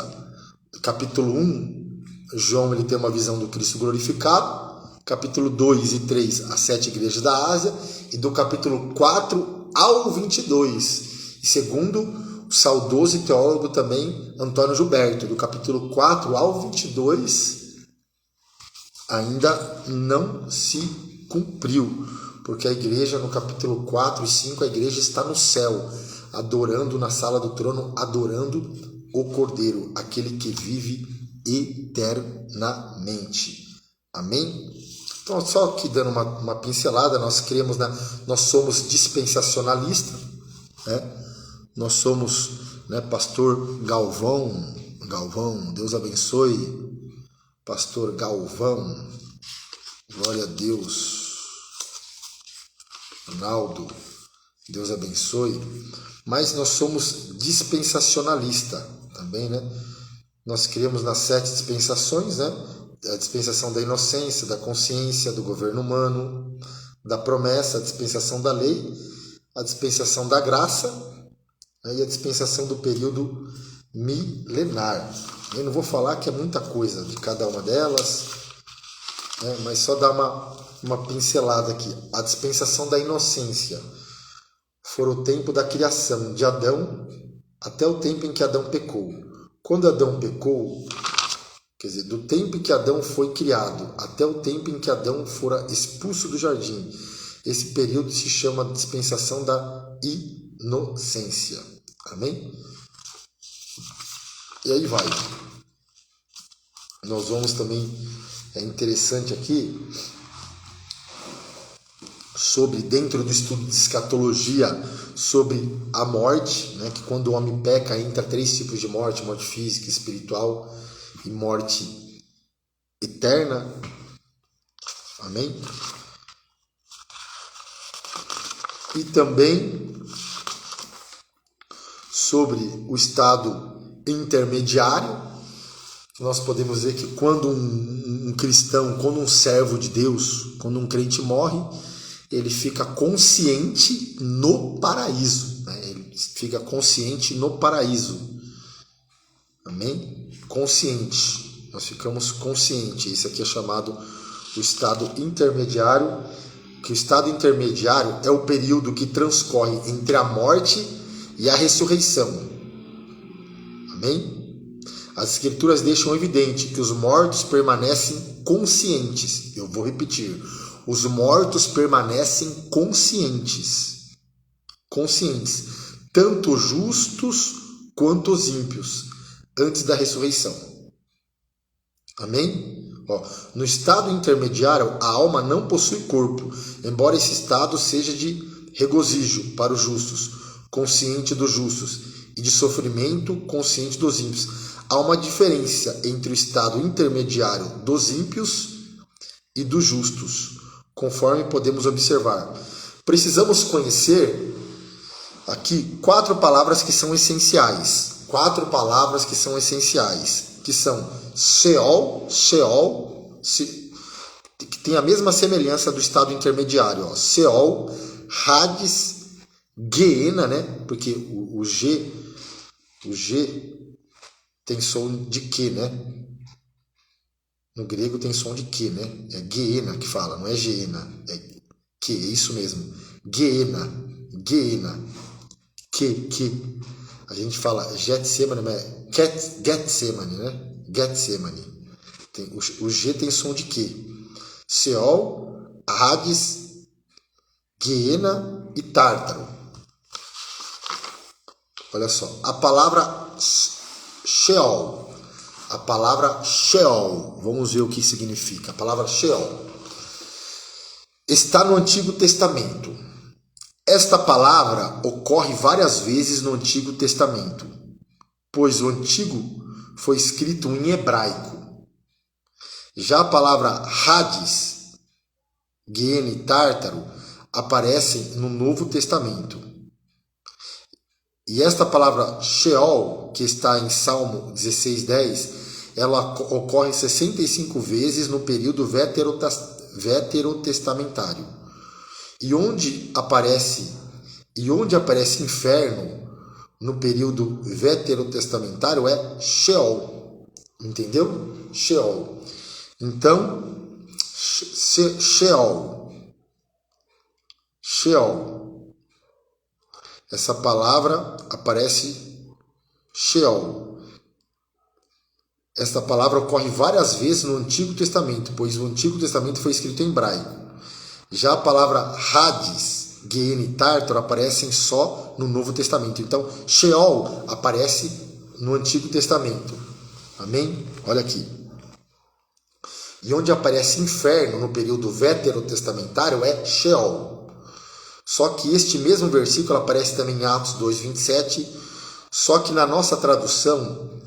Capítulo 1, João ele tem uma visão do Cristo glorificado. Capítulo 2 e 3, as 7 igrejas da Ásia. E do capítulo 4 ao 22. E segundo o saudoso e teólogo também, Antônio Gilberto, do capítulo 4 ao 22, ainda não se cumpriu, porque a igreja no capítulo 4 e 5, a igreja está no céu, adorando na sala do trono, adorando o Cordeiro, aquele que vive eternamente. Amém? Então, só aqui dando uma pincelada, nós cremos, nós somos dispensacionalistas, né? Nós somos, né, pastor Galvão, Deus abençoe, pastor Galvão, glória a Deus, Ronaldo, Deus abençoe, mas nós somos dispensacionalistas também, né? Nós criamos nas 7 dispensações, né? A dispensação da inocência, da consciência, do governo humano, da promessa, a dispensação da lei, a dispensação da graça, né? E a dispensação do período milenar. Eu não vou falar que é muita coisa de cada uma delas, né? Mas só dar uma pincelada aqui. A dispensação da inocência foi o tempo da criação de Adão até o tempo em que Adão pecou. Quando Adão pecou, quer dizer, do tempo em que Adão foi criado até o tempo em que Adão fora expulso do jardim, esse período se chama dispensação da inocência. Amém? E aí vai. Nós vamos também, é interessante aqui, sobre, dentro do estudo de escatologia, sobre a morte, né, que quando o homem peca entra 3 tipos de morte: morte física, espiritual e morte eterna. Amém? E também sobre o estado intermediário. Nós podemos ver que quando um cristão, quando um servo de Deus, quando um crente morre, ele fica consciente no paraíso, né? Ele fica consciente no paraíso. Amém? Consciente. Nós ficamos conscientes. Isso aqui é chamado o estado intermediário, que o estado intermediário é o período que transcorre entre a morte e a ressurreição. Amém? As escrituras deixam evidente que os mortos permanecem conscientes. Eu vou repetir. Os mortos permanecem conscientes, tanto os justos quanto os ímpios, antes da ressurreição. Amém? No estado intermediário, a alma não possui corpo, embora esse estado seja de regozijo para os justos, consciente dos justos, e de sofrimento, consciente dos ímpios. Há uma diferença entre o estado intermediário dos ímpios e dos justos, conforme podemos observar. Precisamos conhecer aqui 4 palavras que são essenciais. 4 palavras que são essenciais, que são Sheol, que tem a mesma semelhança do estado intermediário. Sheol, Hades Geena, né? Porque o G tem som de Q, né? No grego tem som de Q, né? É Geena que fala, não é Geena. É Q, é isso mesmo. Geena. Que. A gente fala Getsemane, mas é Getsemane, né? Getsemane. O G tem som de Q. Seol, Hades, Geena e Tártaro. Olha só, a palavra Sheol. A palavra Sheol, vamos ver o que significa. A palavra Sheol está no Antigo Testamento. Esta palavra ocorre várias vezes no Antigo Testamento, pois o Antigo foi escrito em hebraico. Já a palavra Hades, Geena e Tártaro aparecem no Novo Testamento. E esta palavra Sheol, que está em Salmo 16:10, ela ocorre 65 vezes no período veterotestamentário. E onde aparece inferno no período veterotestamentário é Sheol. Entendeu? Sheol. Então, Sheol. Essa palavra aparece Sheol. Esta palavra ocorre várias vezes no Antigo Testamento, pois o Antigo Testamento foi escrito em hebraico. Já a palavra Hades, Geena e Tártaro aparecem só no Novo Testamento. Então, Sheol aparece no Antigo Testamento. Amém? Olha aqui. E onde aparece inferno no período veterotestamentário é Sheol. Só que este mesmo versículo aparece também em Atos 2:27, só que na nossa tradução,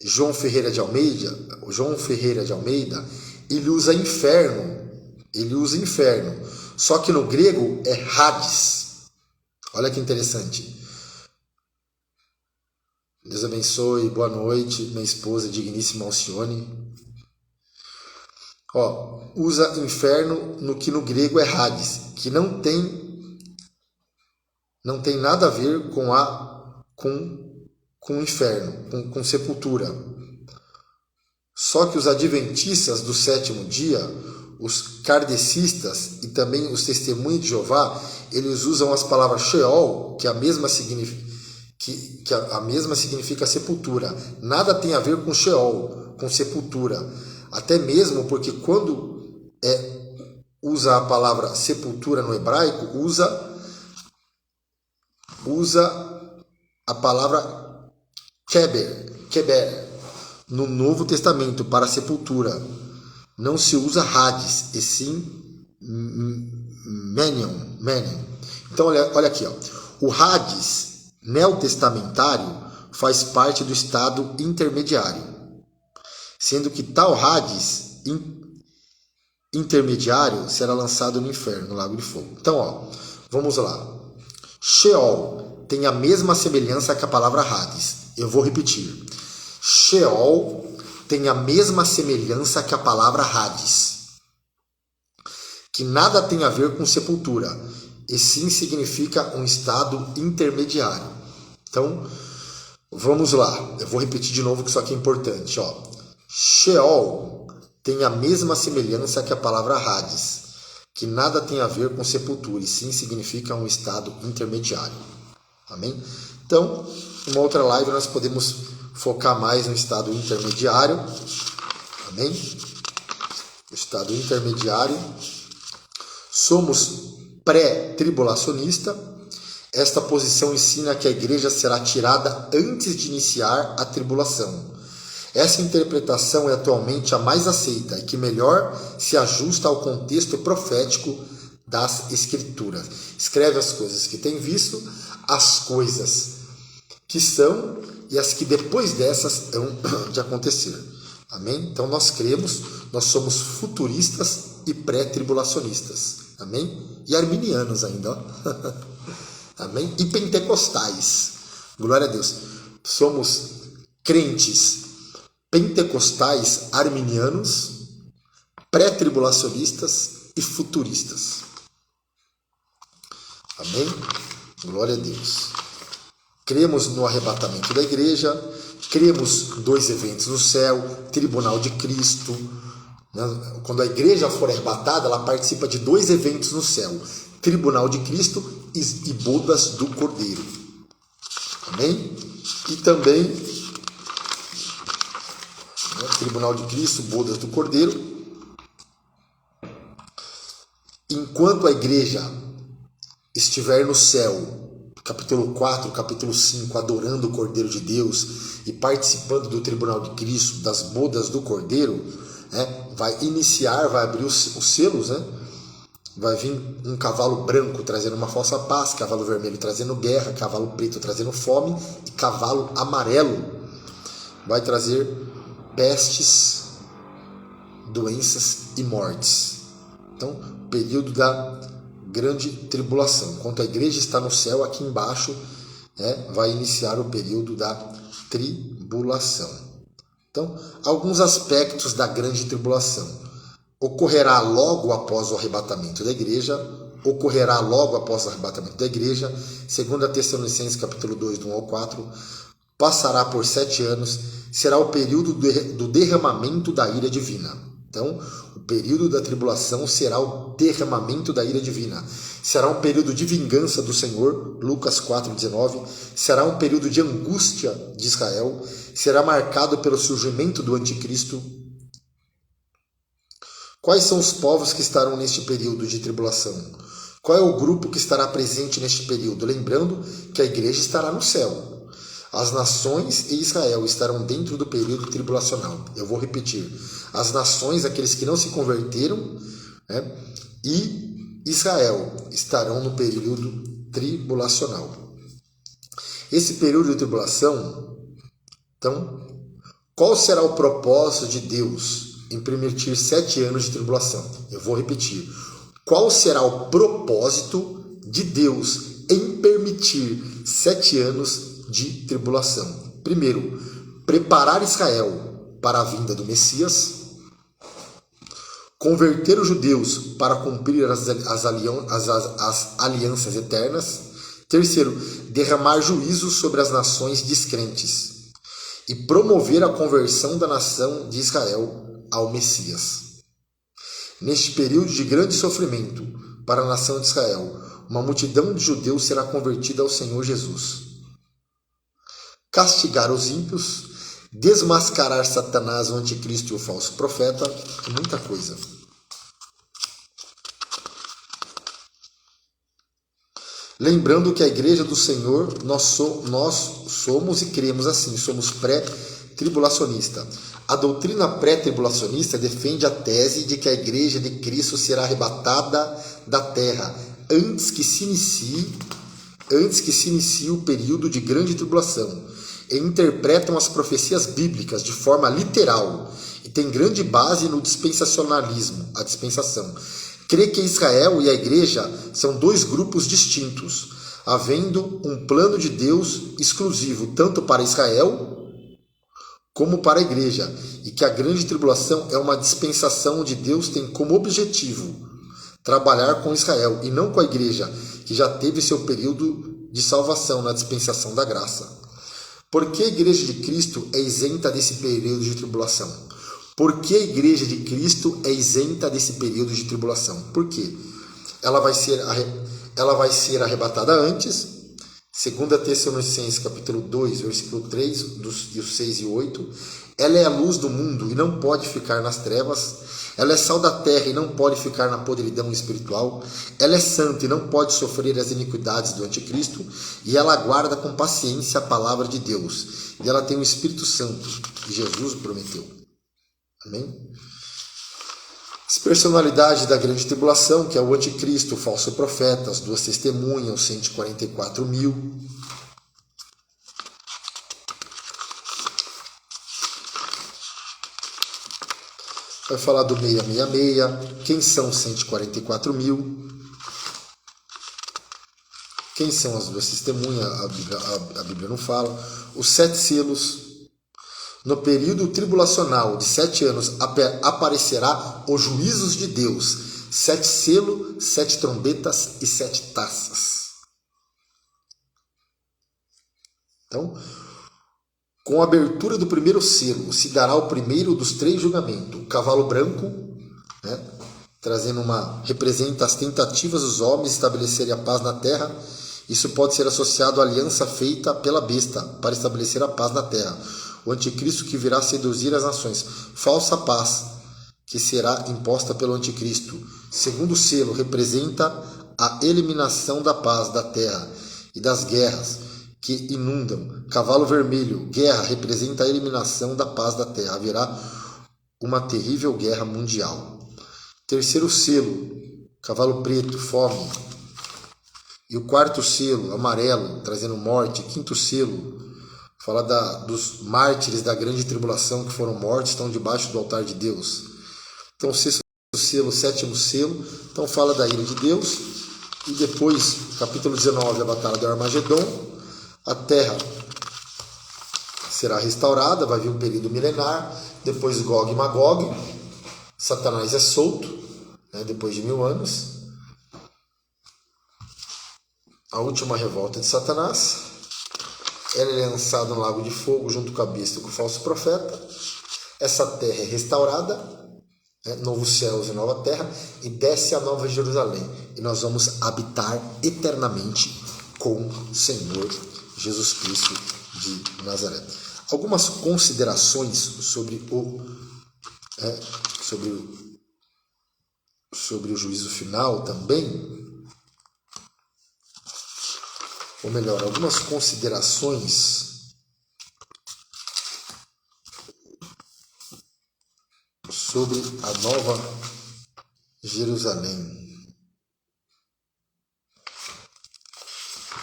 João Ferreira de Almeida, ele usa inferno. Só que no grego é Hades. Olha que interessante. Deus abençoe, boa noite, minha esposa digníssima Alcione. Usa inferno no que no grego é Hades, que não tem nada a ver com inferno, com sepultura. Só que os adventistas do sétimo dia, os kardecistas e também os testemunhos de Jeová, eles usam as palavras Sheol, que a mesma significa sepultura. Nada tem a ver com Sheol, com sepultura. Até mesmo porque quando usa a palavra sepultura no hebraico, usa a palavra keber no Novo Testamento para sepultura. Não se usa Hades, e sim Menion. Então olha aqui, o Hades neotestamentário faz parte do estado intermediário, sendo que tal Hades intermediário será lançado no inferno, no lago de fogo. Então, vamos lá. Sheol tem a mesma semelhança que a palavra Hades. Eu vou repetir. Sheol tem a mesma semelhança que a palavra Hades, que nada tem a ver com sepultura, e sim significa um estado intermediário. Então, vamos lá. Eu vou repetir de novo que isso aqui é importante. Sheol tem a mesma semelhança que a palavra Hades, que nada tem a ver com sepultura, e sim significa um estado intermediário. Amém? Então, numa outra live nós podemos focar mais no estado intermediário. Amém? O estado intermediário. Somos pré-tribulacionista. Esta posição ensina que a igreja será tirada antes de iniciar a tribulação. Essa interpretação é atualmente a mais aceita e que melhor se ajusta ao contexto profético das Escrituras. Escreve as coisas que tem visto, as coisas que são e as que depois dessas hão de acontecer. Amém? Então nós cremos, nós somos futuristas e pré-tribulacionistas. Amém? E arminianos ainda. Amém? E pentecostais. Glória a Deus. Somos crentes pentecostais, arminianos, pré-tribulacionistas e futuristas. Amém? Glória a Deus. Cremos no arrebatamento da igreja, cremos em 2 eventos no céu, tribunal de Cristo. Quando a igreja for arrebatada, ela participa de 2 eventos no céu, tribunal de Cristo e bodas do Cordeiro. Amém? E também, tribunal de Cristo, bodas do Cordeiro. Enquanto a igreja estiver no céu, capítulo 4, capítulo 5, adorando o Cordeiro de Deus e participando do tribunal de Cristo, das bodas do Cordeiro, vai iniciar, vai abrir os selos, vai vir um cavalo branco trazendo uma falsa paz, cavalo vermelho trazendo guerra, cavalo preto trazendo fome e cavalo amarelo vai trazer pestes, doenças e mortes. Então, período da grande tribulação. Enquanto a igreja está no céu, aqui embaixo vai iniciar o período da tribulação. Então, alguns aspectos da grande tribulação. Ocorrerá logo após o arrebatamento da igreja, 2 Tessalonicenses capítulo 2, do 1 ao 4, passará por 7 anos, será o período do derramamento da ira divina. Então, o período da tribulação será o derramamento da ira divina. Será um período de vingança do Senhor, Lucas 4,19. Será um período de angústia de Israel. Será marcado pelo surgimento do anticristo. Quais são os povos que estarão neste período de tribulação? Qual é o grupo que estará presente neste período? Lembrando que a igreja estará no céu. As nações e Israel estarão dentro do período tribulacional. Eu vou repetir. As nações, aqueles que não se converteram, e Israel estarão no período tribulacional. Esse período de tribulação, então, qual será o propósito de Deus em permitir 7 anos de tribulação? Eu vou repetir. Qual será o propósito de Deus em permitir 7 anos de tribulação? Primeiro, preparar Israel para a vinda do Messias, converter os judeus para cumprir as alianças eternas. Terceiro, derramar juízo sobre as nações descrentes e promover a conversão da nação de Israel ao Messias. Neste período de grande sofrimento para a nação de Israel, uma multidão de judeus será convertida ao Senhor Jesus. Castigar os ímpios, desmascarar Satanás, o anticristo e o falso profeta, e muita coisa. Lembrando que a igreja do Senhor, nós somos e cremos assim, somos pré-tribulacionista. A doutrina pré-tribulacionista defende a tese de que a igreja de Cristo será arrebatada da terra antes que se inicie o período de grande tribulação. E interpretam as profecias bíblicas de forma literal e tem grande base no dispensacionalismo, a dispensação. Crê que Israel e a igreja são 2 grupos distintos, havendo um plano de Deus exclusivo tanto para Israel como para a igreja, e que a grande tribulação é uma dispensação onde Deus tem como objetivo trabalhar com Israel e não com a igreja, que já teve seu período de salvação na dispensação da graça. Por que a igreja de Cristo é isenta desse período de tribulação? Por que a igreja de Cristo é isenta desse período de tribulação? Por quê? Ela vai ser arrebatada antes. 2 Tessalonicenses capítulo 2, versículo 3, dos 6 e 8. Ela é a luz do mundo e não pode ficar nas trevas. Ela é sal da terra e não pode ficar na podridão espiritual. Ela é santa e não pode sofrer as iniquidades do anticristo. E ela aguarda com paciência a palavra de Deus. E ela tem o Espírito Santo, que Jesus prometeu. Amém? As personalidades da grande tribulação, que é o anticristo, o falso profeta, as 2 testemunhas, os 144.000. Vai falar do 666. Quem são os 144.000? Quem são as 2 testemunhas? A Bíblia não fala. Os 7 selos. No período tribulacional de 7 anos aparecerá os juízos de Deus. 7 selos, 7 trombetas e 7 taças. Então, com a abertura do primeiro selo, se dará o primeiro dos 3 julgamentos. O cavalo branco, né, representa as tentativas dos homens de estabelecerem a paz na terra. Isso pode ser associado à aliança feita pela besta para estabelecer a paz na terra. O anticristo que virá seduzir as nações. Falsa paz que será imposta pelo anticristo. Segundo selo representa a eliminação da paz da terra e das guerras que inundam. Cavalo vermelho, guerra, representa a eliminação da paz da terra. Haverá uma terrível guerra mundial. Terceiro selo, cavalo preto, fome. E o quarto selo, amarelo, trazendo morte. Quinto selo, fala dos mártires da grande tribulação que foram mortos, estão debaixo do altar de Deus. Então, sexto selo, sétimo selo, então fala da ira de Deus. E depois, capítulo 19, a batalha do Armagedon. A terra será restaurada, vai vir um período milenar. Depois Gog e Magog. Satanás é solto, né, depois de 1000 anos. A última revolta de Satanás. Ele é lançado no lago de fogo junto com a besta e com o falso profeta. Essa terra é restaurada, né, novos céus e nova terra, e desce a nova Jerusalém. E nós vamos habitar eternamente com o Senhor Jesus Cristo de Nazaré. Algumas considerações sobre o juízo final também. Ou melhor, algumas considerações sobre a nova Jerusalém.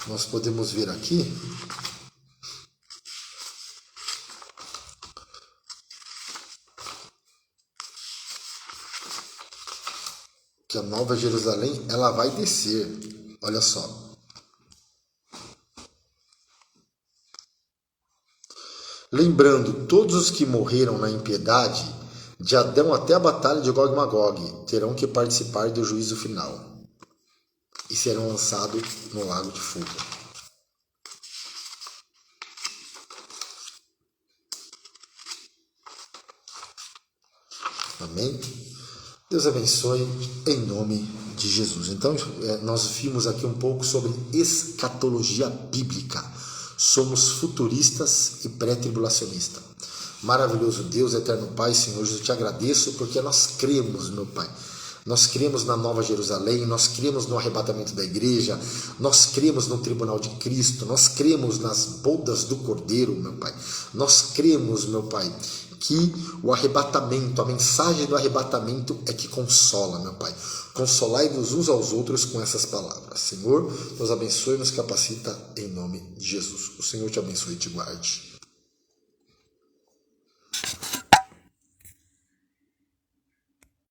Nós podemos ver aqui que a nova Jerusalém, ela vai descer. Olha só. Lembrando, todos os que morreram na impiedade, de Adão até a batalha de Gog e Magog, terão que participar do juízo final e serão lançados no lago de fogo. Amém? Deus abençoe em nome de Jesus. Então, nós vimos aqui um pouco sobre escatologia bíblica. Somos futuristas e pré-tribulacionistas. Maravilhoso Deus, eterno Pai, Senhor Jesus, eu te agradeço porque nós cremos, meu Pai. Nós cremos na Nova Jerusalém, nós cremos no arrebatamento da igreja, nós cremos no tribunal de Cristo, nós cremos nas bodas do Cordeiro, meu Pai. Nós cremos, meu Pai, que o arrebatamento, a mensagem do arrebatamento é que consola, meu Pai. Consolai-vos uns aos outros com essas palavras. Senhor, nos abençoe e nos capacita em nome de Jesus. O Senhor te abençoe e te guarde.